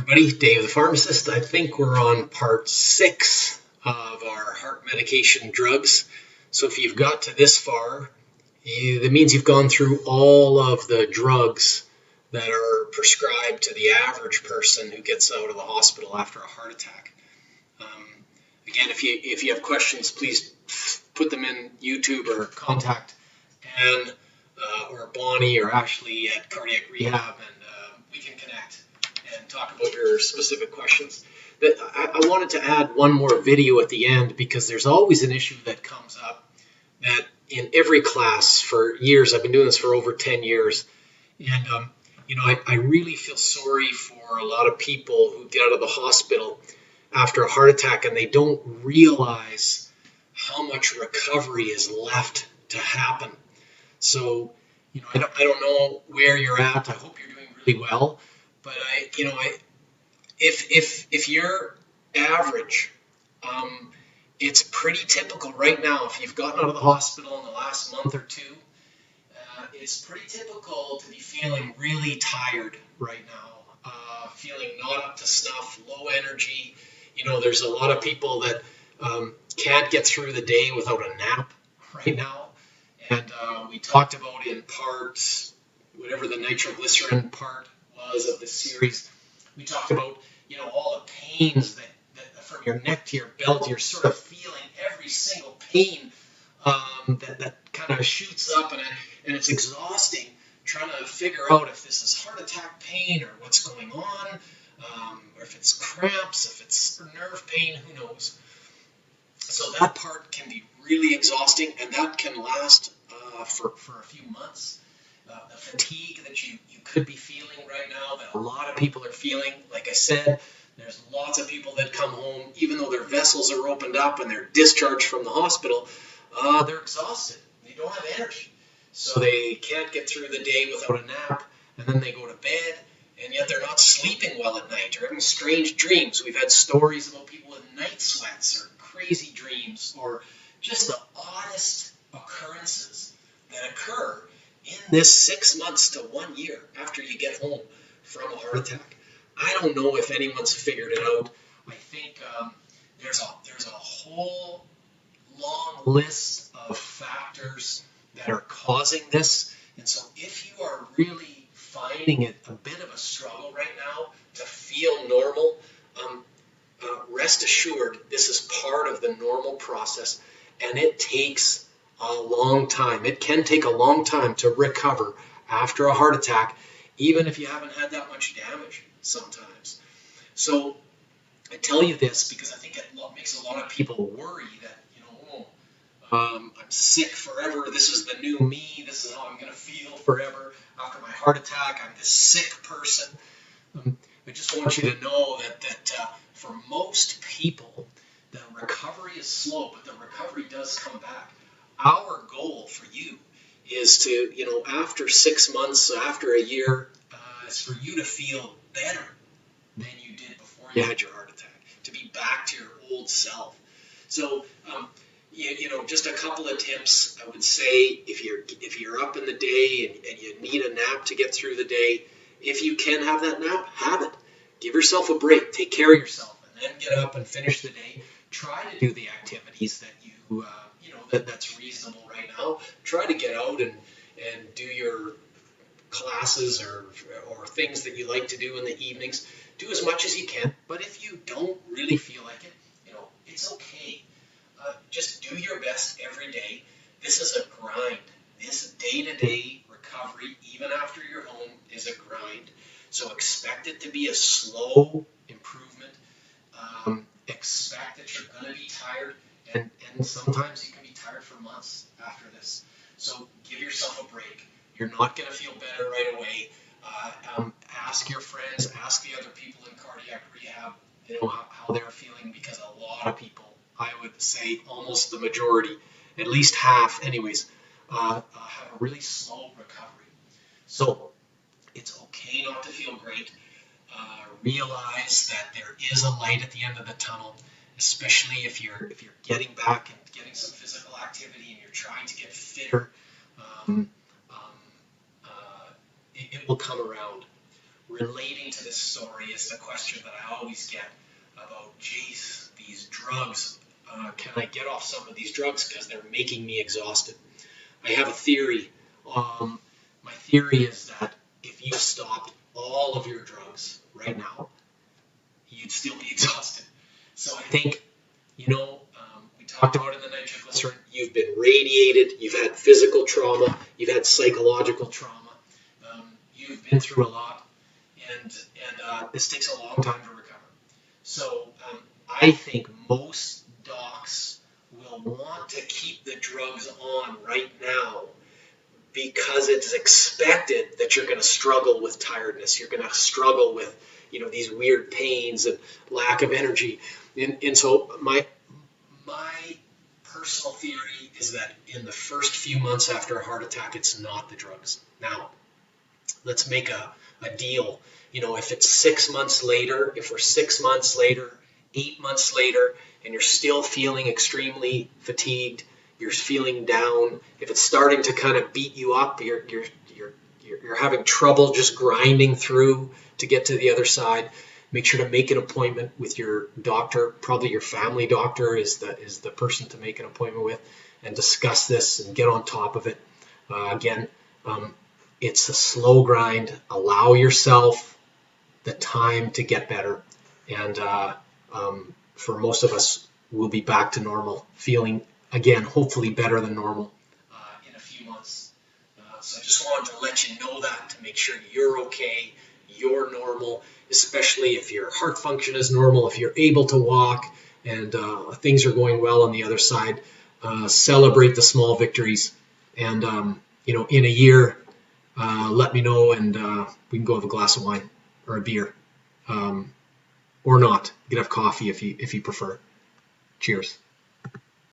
everybody. Dave the pharmacist. I think we're on part 6 of our heart medication drugs. So if you've got to this far, that means you've gone through all of the drugs that are prescribed to the average person who gets out of the hospital after a heart attack. Again, if you have questions, please put them in YouTube or contact Anne or Bonnie or Ashley at Cardiac Rehab, and we can connect and talk about your specific questions. I wanted to add one more video at the end because there's always an issue that comes up that in every class for years, I've been doing this for over 10 years, and I really feel sorry for a lot of people who get out of the hospital after a heart attack and they don't realize how much recovery is left to happen. So, I don't know where you're at. I hope you're doing really well. But if you're average, it's pretty typical right now. If you've gotten out of the hospital in the last month or two, it's pretty typical to be feeling really tired right now, feeling not up to snuff, low energy. There's a lot of people that can't get through the day without a nap right now. And we talked about in part, whatever the nitroglycerin part was of the series, we talked about, all the pains that from your neck to your belt, you're sort of feeling every single pain that kind of shoots up, and it's exhausting trying to figure out if this is heart attack pain or what's going on, or if it's cramps, if it's nerve pain, who knows. So that part can be really exhausting, and that can last for a few months. The fatigue that you could be feeling right now, that a lot of people are feeling, like I said, there's lots of people that come home, even though their vessels are opened up and they're discharged from the hospital, they're exhausted. They don't have energy. So they can't get through the day without a nap, and then they go to bed, and yet they're not sleeping well at night or having strange dreams. We've had stories about people with night sweats or crazy dreams or just the oddest occurrences that occur in this 6 months to 1 year after you get home from a heart attack. I don't know if anyone's figured it out. I think there's a whole long list of factors that are causing this. And so if you are really finding it a bit of a struggle right now to feel normal, rest assured this is part of the normal process, and it takes a long time. It can take a long time to recover after a heart attack, even if you haven't had that much damage sometimes. So I tell you this because I think it makes a lot of people worry that, I'm sick forever. This is the new me. This is how I'm going to feel forever after my heart attack. I'm this sick person. I just want you to know that for most people, the recovery is slow, but the recovery does come back. Our goal for you is to, after 6 months, after a year, is for you to feel better than you did before you had your heart attack, to be back to your old self. So, just a couple of tips. I would say if you're up in the day and you need a nap to get through the day, if you can have that nap, have it. Give yourself a break. Take care of yourself, and then get up and finish the day. Try to do the activities that you that's reasonable right now. Try to get out and do your classes or things that you like to do in the evenings. Do as much as you can. But if you don't really feel like it, it's okay. Just do your best every day. This is a grind. This day-to-day recovery, even after you're home, is a grind. So expect it to be a slow improvement. Expect that you're going to be tired, and sometimes you can be tired for months after this. So give yourself a break. You're not going to feel better right away. Ask your friends, ask the other people in cardiac rehab, how they're feeling, because a lot of people, I would say almost the majority, at least half anyways, have a really slow recovery. So it's okay not to feel great. Realize that there is a light at the end of the tunnel, especially if you're getting back and getting some physical activity and you're trying to get fitter. It will come around. relating to this story is the question that I always get about, geez, these drugs, can I get off some of these drugs because they're making me exhausted? I have a theory. My theory is that if you stopped all of your drugs right now, you'd still be exhausted. So I think, we talked about in the nitroglycerin, you've been radiated, you've had physical trauma, you've had psychological trauma, you've been through a lot, and this takes a long time to recover. So I think most docs will want to keep the drugs on right now because it's expected that you're going to struggle with tiredness. You're going to struggle with, these weird pains and lack of energy. And so my personal theory is that in the first few months after a heart attack, it's not the drugs. Now, let's make a deal. If it's 6 months later, if we're 6 months later, 8 months later, and you're still feeling extremely fatigued, you're feeling down, if it's starting to kind of beat you up, you're having trouble just grinding through to get to the other side, make sure to make an appointment with your doctor. Probably your family doctor is the person to make an appointment with, and discuss this and get on top of it. Again, it's a slow grind. Allow yourself the time to get better. And for most of us, we'll be back to normal, feeling, again, hopefully better than normal in a few months. So I just wanted to let you know that, to make sure you're okay, you're normal, especially if your heart function is normal, if you're able to walk, and things are going well on the other side. Celebrate the small victories. And, in a year, let me know, and we can go have a glass of wine or a beer, or not. You can have coffee if you prefer. Cheers.